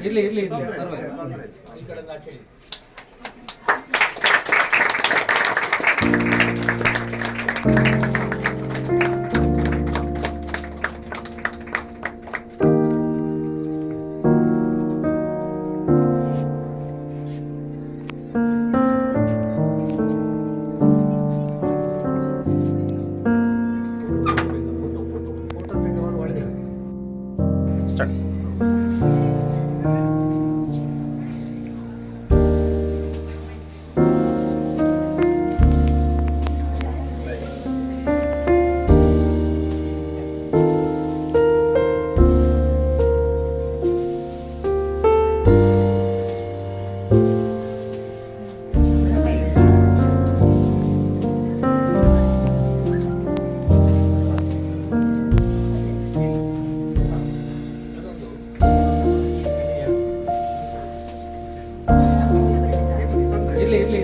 ಇರ್ಲಿ ಈ ಕಡೆ ಸ್ಟಾರ್ಟ್. ಇರ್ಲಿ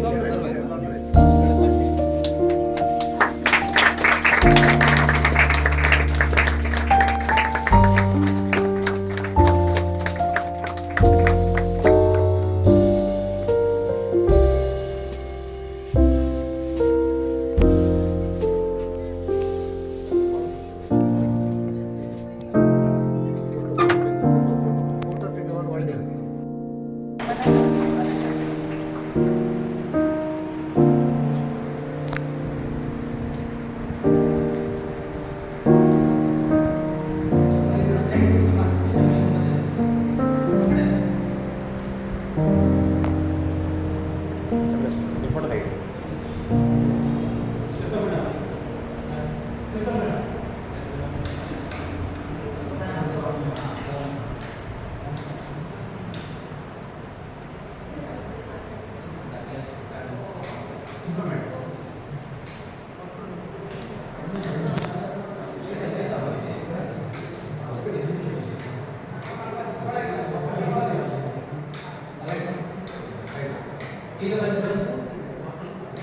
ಈಗ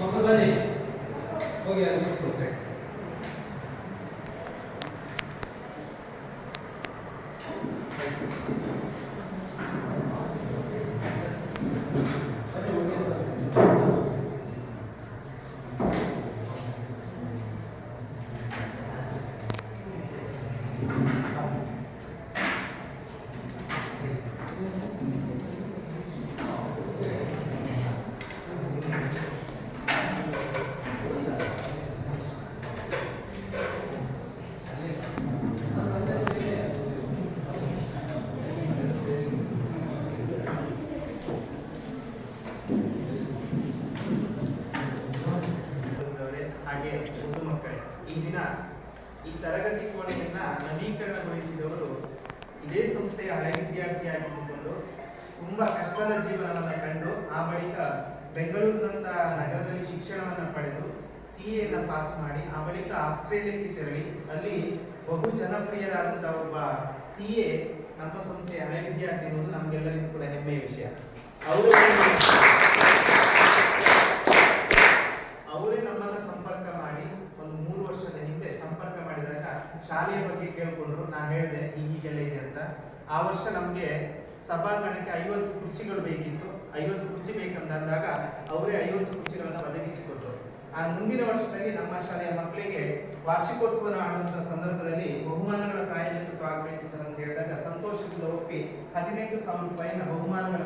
ಮಕ್ಕಳು ಬನ್ನಿ ಹೋಗಿ ಹಾಗೆ ಮುದ್ದು ಮಕ್ಕಳೇ, ಈ ದಿನ ಈ ತರಗತಿ ಕೋಣೆಯನ್ನ ನವೀಕರಣಗೊಳಿಸಿದವರು ಇದೇ ಸಂಸ್ಥೆಯ ಹಳೆ ವಿದ್ಯಾರ್ಥಿಯಾಗಿದ್ದುಕೊಂಡು ತುಂಬಾ ಕಷ್ಟದ ಜೀವನವನ್ನು ಕಂಡು ಆ ಬಳಿಕ ಬೆಂಗಳೂರಿನಂತ ನಗರದಲ್ಲಿ ಶಿಕ್ಷಣವನ್ನು ಪಡೆದು CA ಪಾಸ್ ಮಾಡಿ ಆ ಬಳಿಕ ಆಸ್ಟ್ರೇಲಿಯಾಕ್ಕೆ ತೆರಳಿ ಅಲ್ಲಿ ಬಹು ಜನಪ್ರಿಯರಾದಂತಹ ಒಬ್ಬ CA ನಮ್ಮ ಸಂಸ್ಥೆಯ ಹಳೆ ವಿದ್ಯಾರ್ಥಿ ಎನ್ನುವುದು ನಮಗೆಲ್ಲರಿಗೂ ಕೂಡ ಹೆಮ್ಮೆಯ ವಿಷಯ. ಅವರೇ ನಮ್ಮನ್ನ ಸಂಪರ್ಕ ಮಾಡಿ ಒಂದು 3 ವರ್ಷದ ಹಿಂದೆ ಸಂಪರ್ಕ ಮಾಡಿದಾಗ ಶಾಲೆಯ ಬಗ್ಗೆ ಕೇಳ್ಕೊಂಡ್ರು. ನಾನು ಹೇಳಿದೆ ಹೀಗೆಲ್ಲ ಇದೆ ಅಂತ. ಆ ವರ್ಷ ನಮಗೆ ಸಭಾಂಗಣಕ್ಕೆ 50 ಕುರ್ಚಿಗಳು ಬೇಕಿತ್ತು. ಅವರೇ 50 ಕುರ್ಚಿಗಳನ್ನು ಒದಗಿಸಿಕೊಟ್ಟರು. ಆ ಮುಂದಿನ ವರ್ಷದಲ್ಲಿ ನಮ್ಮ ಶಾಲೆಯ ಮಕ್ಕಳಿಗೆ ವಾರ್ಷಿಕೋತ್ಸವ ಆಡುವಂತಹ ಸಂದರ್ಭದಲ್ಲಿ ಬಹುಮಾನಗಳ ಪ್ರಾಯೋಜಕತ್ವ ಆಗಬೇಕು ಸರ್ ಅಂತ ಹೇಳಿದಾಗ ಸಂತೋಷದಿಂದ ಒಪ್ಪಿ 18,000 ರೂಪಾಯಿನ ಬಹುಮಾನಗಳ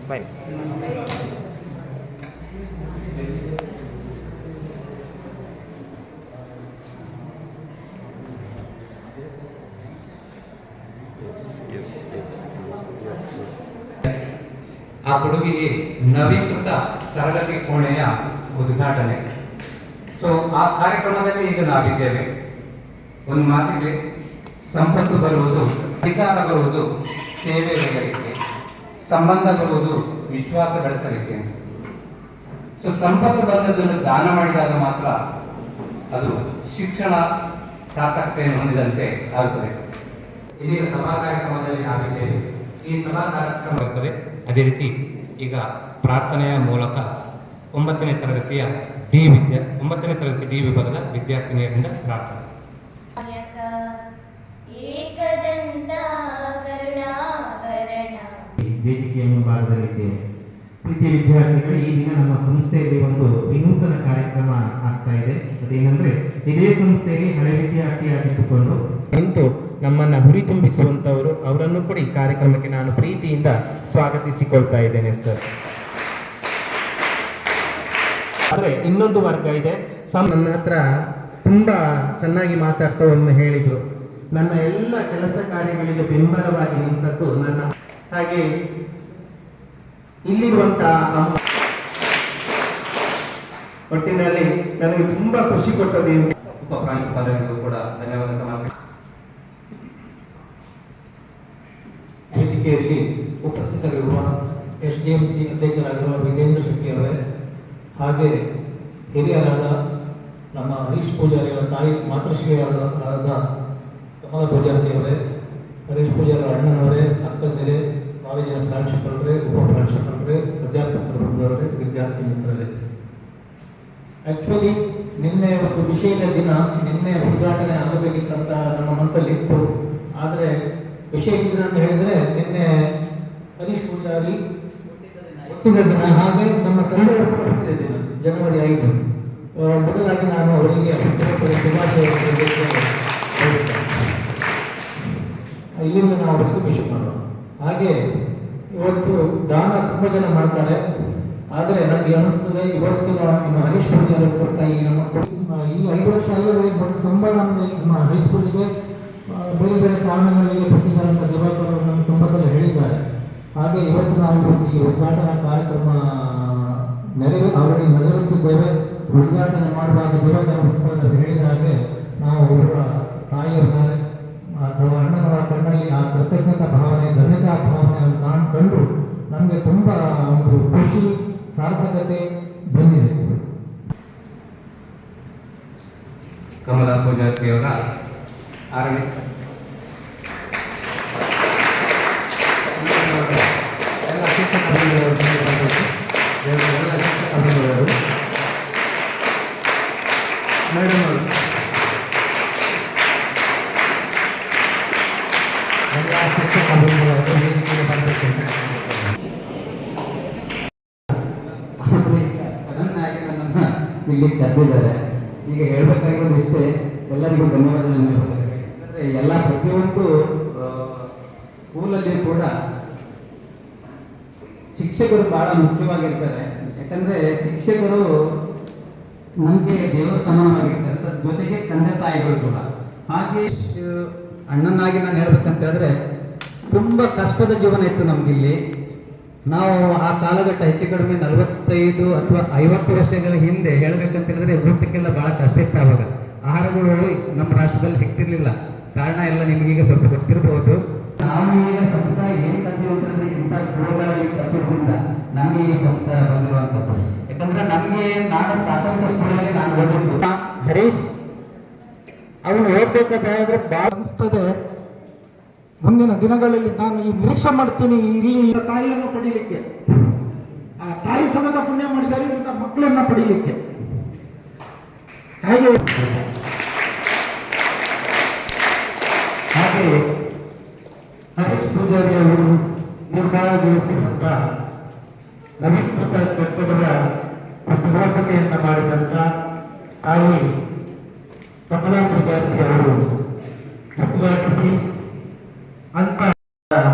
Fine. ಆ ಹುಡುಗಿಗೆ ನವೀಕೃತ ತರಗತಿ ಕೋಣೆಯ ಉದ್ಘಾಟನೆ. ಸೊ ಆ ಕಾರ್ಯಕ್ರಮದಲ್ಲಿ ಈಗ ನಾವಿದ್ದೇವೆ. ಒಂದು ಮಾತಿಗೆ, ಸಂಪತ್ತು ಬರುವುದು, ಅಧಿಕಾರ ಬರುವುದು ಸೇವೆ ಗಳಿಕೆ, ಸಂಬಂಧ ಬರುವುದು ವಿಶ್ವಾಸ ಬೆಳೆಸಲಿಕ್ಕೆ. ಸೊ ಸಂಪತ್ತು ಬಂದದ್ದನ್ನು ದಾನ ಮಾಡಿದಾಗ ಮಾತ್ರ ಅದು ಶಿಕ್ಷಣ ಸಾರ್ಥಕತೆಯನ್ನು ಹೊಂದಿದಂತೆ ಆಗುತ್ತದೆ. ಇದೀಗ ಸಭಾ ಕಾರ್ಯಕ್ರಮದಲ್ಲಿ ನಾವಿದ್ದೇವೆ. ಈ ಸಭಾ ಕಾರ್ಯಕ್ರಮ ಬರ್ತದೆ. ಅದೇ ರೀತಿ ಈಗ ಪ್ರಾರ್ಥನೆಯ ಮೂಲಕ 9ನೇ ತರಗತಿಯ ಡಿ ವಿಭಾಗದ ವಿದ್ಯಾರ್ಥಿನಿಯರಿಂದ ಪ್ರಾರ್ಥನೆ. ವೇದಿಕೆಯ ಮುಂಭಾಗದಲ್ಲಿದ್ದೇನೆ. ಪ್ರೀತಿಯ ವಿದ್ಯಾರ್ಥಿಗಳು, ಈ ದಿನ ನಮ್ಮ ಸಂಸ್ಥೆಯಲ್ಲಿ ಒಂದು ವಿನೂತನ ಕಾರ್ಯಕ್ರಮ ಆಗ್ತಾ ಇದೆ. ಅದೇನೆಂದ್ರೆ, ಇದೇ ಸಂಸ್ಥೆಯಲ್ಲಿ ಹಳೆ ವಿದ್ಯಾರ್ಥಿಯಾಗಿದ್ದುಕೊಂಡು ನಿಂತು ನಮ್ಮನ್ನ ಹುರಿತುಂಬಿಸುವಂತವರು, ಅವರನ್ನು ಕೂಡ ಈ ಕಾರ್ಯಕ್ರಮಕ್ಕೆ ನಾನು ಪ್ರೀತಿಯಿಂದ ಸ್ವಾಗತಿಸಿಕೊಳ್ತಾ ಇದ್ದೇನೆ ಸರ್. ಆದ್ರೆ ಇನ್ನೊಂದು ವರ್ಗ ಇದೆ. ನನ್ನ ಹತ್ರ ತುಂಬಾ ಚೆನ್ನಾಗಿ ಮಾತಾಡ್ತಾ ಒಮ್ಮೆ ಹೇಳಿದ್ರು, ನನ್ನ ಎಲ್ಲ ಕೆಲಸ ಕಾರ್ಯಗಳಿಗೆ ಬೆಂಬಲವಾಗಿ ನಿಂತದ್ದು ನನ್ನ. ಹಾಗೆ ಇಲ್ಲಿರುವಂತಹ ಒಟ್ಟಿನಲ್ಲಿ ನನಗೆ ತುಂಬಾ ಖುಷಿ ಕೊಟ್ಟದ್ದು. ಉಪ ಪ್ರಾಂಶುಪಾಲರಿಗೂ ಕೂಡ ಧನ್ಯವಾದ ಸಮರ್ಪಣೆ. ವೇದಿಕೆಯಲ್ಲಿ ಉಪಸ್ಥಿತರಿರುವ SDMC ಅಧ್ಯಕ್ಷರಾಗಿರುವ ವಿಜೇಂದ್ರ ಶೆಟ್ಟಿ ಅವರೇ, ಹಾಗೆ ಹಿರಿಯರಾದ ನಮ್ಮ ಹರೀಶ್ ಪೂಜಾರಿ ಅವರ ತಾಯಿ ಮಾತೃಶ್ರೀಯರಾದ ಕಮಲ ಪೂಜಾರಿ ಅವರೇ, ಹರೀಶ್ ಪೂಜಾರಿ ಅಣ್ಣನವರೇ, ಅಕ್ಕಂದಿರೇ, ಕಾಲೇಜಿನ ಪ್ರಾಂಶುಪಾಲರೇ, ಉಪ ಪ್ರಾಂಶುಪಾಲರೇ, ಅಧ್ಯಾಪಕರ ಬಂದವರೇ, ವಿದ್ಯಾರ್ಥಿ ಮಿತ್ರರೇ. ಆಕ್ಚುಲಿ ನಿನ್ನೆ ಒಂದು ವಿಶೇಷ ದಿನ, ನಿನ್ನೆ ಉದ್ಘಾಟನೆ ಆಗಬೇಕಿತ್ತಂತ ನಮ್ಮ ಮನಸ್ಸಲ್ಲಿ ಇತ್ತು. ಆದರೆ ವಿಶೇಷ ದಿನ ಅಂತ ಹೇಳಿದ್ರೆ ನಿನ್ನೆ ಹರೀಶ್ ಪೂಜಾರಿ ಹುಟ್ಟಿದ ದಿನ, ಹಾಗೆ ನಮ್ಮ ಕನ್ನಡವರು ಕೂಡ ಹುಟ್ಟಿದ ದಿನ ಜನವರಿ 5. ಮೊದಲಾಗಿ ನಾನು ಅವರಿಗೆ ಶುಭಾಶಯವನ್ನು ಬಯಸ್ತೇನೆ. ಇಲ್ಲಿಂದ ನಾವು ಅವರಿಗೆ ವಿಶ್ ಮಾಡೋಣ. ಹಾಗೆ ಇವತ್ತು ದಾನ ತುಂಬ ಜನ ಮಾಡ್ತಾರೆ, ಆದರೆ ನನಗೆ ಅನಿಸ್ತದೆ ಇವತ್ತಿನ ನಮ್ಮ ಹರೀಶ್ ಪೂಜಾರಿ ಕೊಟ್ಟ ಈ ನಮ್ಮ ಈ 5 ವರ್ಷ ಅಲ್ಲದೆ ತುಂಬ ನಮಗೆ ನಮ್ಮ ಹರೀಶ್ ಪೂಜೆಗೆ ಬೇರೆ ಬೇರೆ ಕಾರಣಗಳಿಗೆ ಕೊಟ್ಟಿದ್ದಾರೆ ಅಂತ ದಿವಾಕರು ನಮ್ಗೆ ತುಂಬ ಸಲ ಹೇಳಿದ್ದಾರೆ. ಹಾಗೆ ಇವತ್ತು ನಾವು ಈ ಉದ್ಘಾಟನಾ ಕಾರ್ಯಕ್ರಮ ನೆರವೇರಿಸಿದ್ದೇವೆ. ಉದ್ಘಾಟನೆ ಮಾಡುವಾಗ ದಿವಾಕರು ಹೇಳಿದ ಹಾಗೆ ನಾವು ಅವರ ತಾಯಿಯವರ ಅಥವಾ ಅಣ್ಣನವರ ಕಣ್ಣಲ್ಲಿ ಆ ಕೃತಜ್ಞತಾ ಭಾವನೆ, ಧನ್ಯತಾ ಭಾವನೆಯನ್ನು ನಾನು ಕಂಡು ನಮಗೆ ತುಂಬ ಒಂದು ಖುಷಿ, ಸಾರ್ಥಕತೆ ಬಂದಿದೆ. ಕಮಲಾ ಪೂಜಾರಿಯವರ 6ನೇ ಎಲ್ಲ ಶಿಕ್ಷಕ ಬಂಧುಗಳು ಮೇಡಮ್ ಅವರು, ಎಲ್ಲ ಶಿಕ್ಷಕ ಬಂಧುಗಳು ವೇದಿಕೆಗೆ ಬರಬೇಕು. ಸಡನ್ನಾಗಿ ನನ್ನನ್ನು ಇಲ್ಲಿ ಕರೆದಿದ್ದಾರೆ. ಈಗ ಹೇಳ್ಬೇಕಾಗಿರೋದು ಇಷ್ಟೇ, ಎಲ್ಲರಿಗೂ ಧನ್ಯವಾದಗಳನ್ನು ಹೇಳ್ಬೇಕಾಗಿದೆ. ಯಾಕಂದರೆ ಎಲ್ಲ ಪ್ರತಿಯೊಂದು ಸ್ಕೂಲಲ್ಲಿ ಕೂಡ ಶಿಕ್ಷಕರು ಬಹಳ ಮುಖ್ಯವಾಗಿರ್ತಾರೆ. ಯಾಕಂದರೆ ಶಿಕ್ಷಕರು ನಮಗೆ ದೇವರ ಸಮಾನವಾಗಿರ್ತಾರೆ, ಅದ್ರ ಜೊತೆಗೆ ತಂದೆ ತಾಯಿಗಳು ಕೂಡ. ಹಾಗೆ ಅಣ್ಣನಾಗಿ ನಾನು ಹೇಳ್ಬೇಕಂತ ಹೇಳಿದ್ರೆ ತುಂಬ ಕಷ್ಟದ ಜೀವನ ಇತ್ತು ನಮಗಿಲ್ಲಿ. ನಾವು ಆ ಕಾಲಘಟ್ಟ ಹೆಚ್ಚು ಕಡಿಮೆ 45 ಅಥವಾ 50 ವರ್ಷಗಳ ಹಿಂದೆ ಹೇಳ್ಬೇಕಂತ ಹೇಳಿದ್ರೆ ವೃತ್ತಕ್ಕೆಲ್ಲ ಬಹಳ ಕಷ್ಟ ಇತ್ತು ಆವಾಗ. ಆಹಾರಗಳು ನಮ್ಮ ರಾಷ್ಟ್ರದಲ್ಲಿ ಸಿಗ್ತಿರ್ಲಿಲ್ಲ. ಕಾರಣ ಎಲ್ಲ ನಿಮಗೀಗ ಸ್ವಲ್ಪ ಗೊತ್ತಿರಬಹುದು. ನಾವು ಈಗ ಸಂಸ್ಕಾರ ಏನ್ ಕಲ್ತಿರೋದ್ರಲ್ಲಿ ಇಂಥ ಸ್ಕೂಲ್ಗಳಲ್ಲಿ ಕಲ್ತಿರೋದ್ರಿಂದ ನಮಗೆ ಈ ಸಂಸ್ಕಾರ ಬಂದಿರುವಂಥದ್ದು. ಯಾಕಂದ್ರೆ ನಮಗೆ ನಾನು ಪ್ರಾಥಮಿಕ ಸ್ಕೂಲಲ್ಲಿ ನಾನು ಓದಿದ್ದು ಹರೀಶ್ ಅವನು ಓದ್ಬೇಕಾದ್ರೆ ಬಹಳ ಅನಿಸ್ತದೆ. ಮುಂದಿನ ದಿನಗಳಲ್ಲಿ ನಾನು ಈ ನಿರೀಕ್ಷೆ ಮಾಡ್ತೀನಿ ಇಲ್ಲಿ ತಾಯಿಯನ್ನು ಪಡೀಲಿಕ್ಕೆ, ಆ ತಾಯಿ ಸಮದ ಪುಣ್ಯ ಮಾಡಿದರೆ ಇಂಥ ಮಕ್ಕಳನ್ನ ಪಡೀಲಿಕ್ಕೆ. ಹಾಗೆ ಹಾಗೆ ಹರೀಶ್ ಪೂಜಾರಿ ಅವರು ನಿರ್ಮಾಣಗೊಳಿಸಿದಂಥ ನವೀಕೃತ ಕಟ್ಟಡದ ಉದ್ಘಾಟನೆಯನ್ನ ಮಾಡಿದಂಥ ತಾಯಿ ಕಮಲಾ ಪೂಜಾರಿ ಅವರು ಉದ್ಘಾಟಿಸಿ ಅಂತ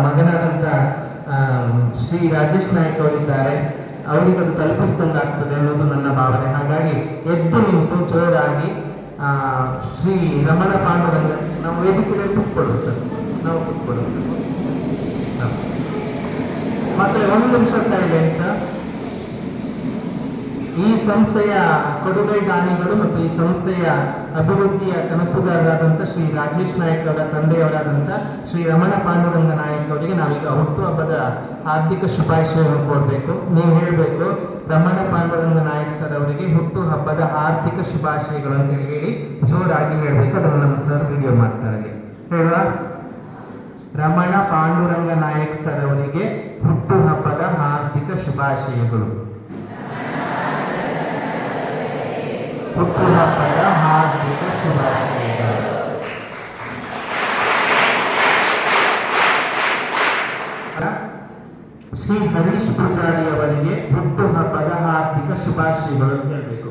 ಮಗನಾದಂಥ ಶ್ರೀ ರಾಜೇಶ್ ನಾಯ್ಕ ಅವರಿದ್ದಾರೆ, ಅವರಿಗೆ ಅದು ತಲುಪಿಸಿದಂಗಾಗ್ತದೆ ಅನ್ನೋದು ನನ್ನ ಭಾವನೆ. ಹಾಗಾಗಿ ಎದ್ದು ನಿಂತು ಜೋರಾಗಿ ಶ್ರೀ ರಮಣ ಪಾಂಡುರಂಗ ನಾವು ವೇದಿಕೆಯಲ್ಲಿ ಕೂತ್ಕೊಳ್ಳೋದು ಸರ್, ನಾವು ಕೂತ್ಕೊಳ್ಳೋದು ಸರ್. ಮಕ್ಕಳೇ ಒಂದು ನಿಮಿಷ ಸೈಲೆಂಟ್. ಈ ಸಂಸ್ಥೆಯ ಕೊಡುಗೈದಾನಿಗಳು ಮತ್ತು ಈ ಸಂಸ್ಥೆಯ ಅಭಿವೃದ್ಧಿಯ ಕನಸುಗಾರರಾದಂಥ ಶ್ರೀ ರಾಜೇಶ್ ನಾಯಕ್ ಅವರ ತಂದೆಯವರಾದಂಥ ಶ್ರೀ ರಮಣ ಪಾಂಡುರಂಗ ನಾಯಕ್ ಅವರಿಗೆ ನಾವೀಗ ಹುಟ್ಟುಹಬ್ಬದ ಹಾರ್ದಿಕ ಶುಭಾಶಯವನ್ನು ಕೊಡಬೇಕು. ನೀವು ಹೇಳಬೇಕು, ರಮಣ ಪಾಂಡುರಂಗ ನಾಯಕ್ ಸರ್ ಅವರಿಗೆ ಹುಟ್ಟುಹಬ್ಬದ ಹಾರ್ದಿಕ ಶುಭಾಶಯಗಳು ಅಂತೇಳಿ ಹೇಳಿ ಜೋರಾಗಿ ಹೇಳಬೇಕು. ಅದನ್ನು ನಮ್ಮ ಸರ್ ವಿಡಿಯೋ ಮಾಡ್ತಾರೆ. ಹೇಳುವ, ರಮಣ ಪಾಂಡುರಂಗ ನಾಯಕ್ ಸರ್ ಅವರಿಗೆ ಹುಟ್ಟುಹಬ್ಬದ ಹಾರ್ದಿಕ ಶುಭಾಶಯಗಳು. ಹುಟ್ಟುಹಬ್ಬದ ಹಾರ್ದಿಕ ಶುಭಾಶಯಗಳು. ಶ್ರೀ ಹರೀಶ್ ಪೂಜಾರಿ ಅವರಿಗೆ ಹುಟ್ಟುಹಬ್ಬದ ಹಾರ್ದಿಕ ಶುಭಾಶಯಗಳು ಅಂತ ಹೇಳಬೇಕು.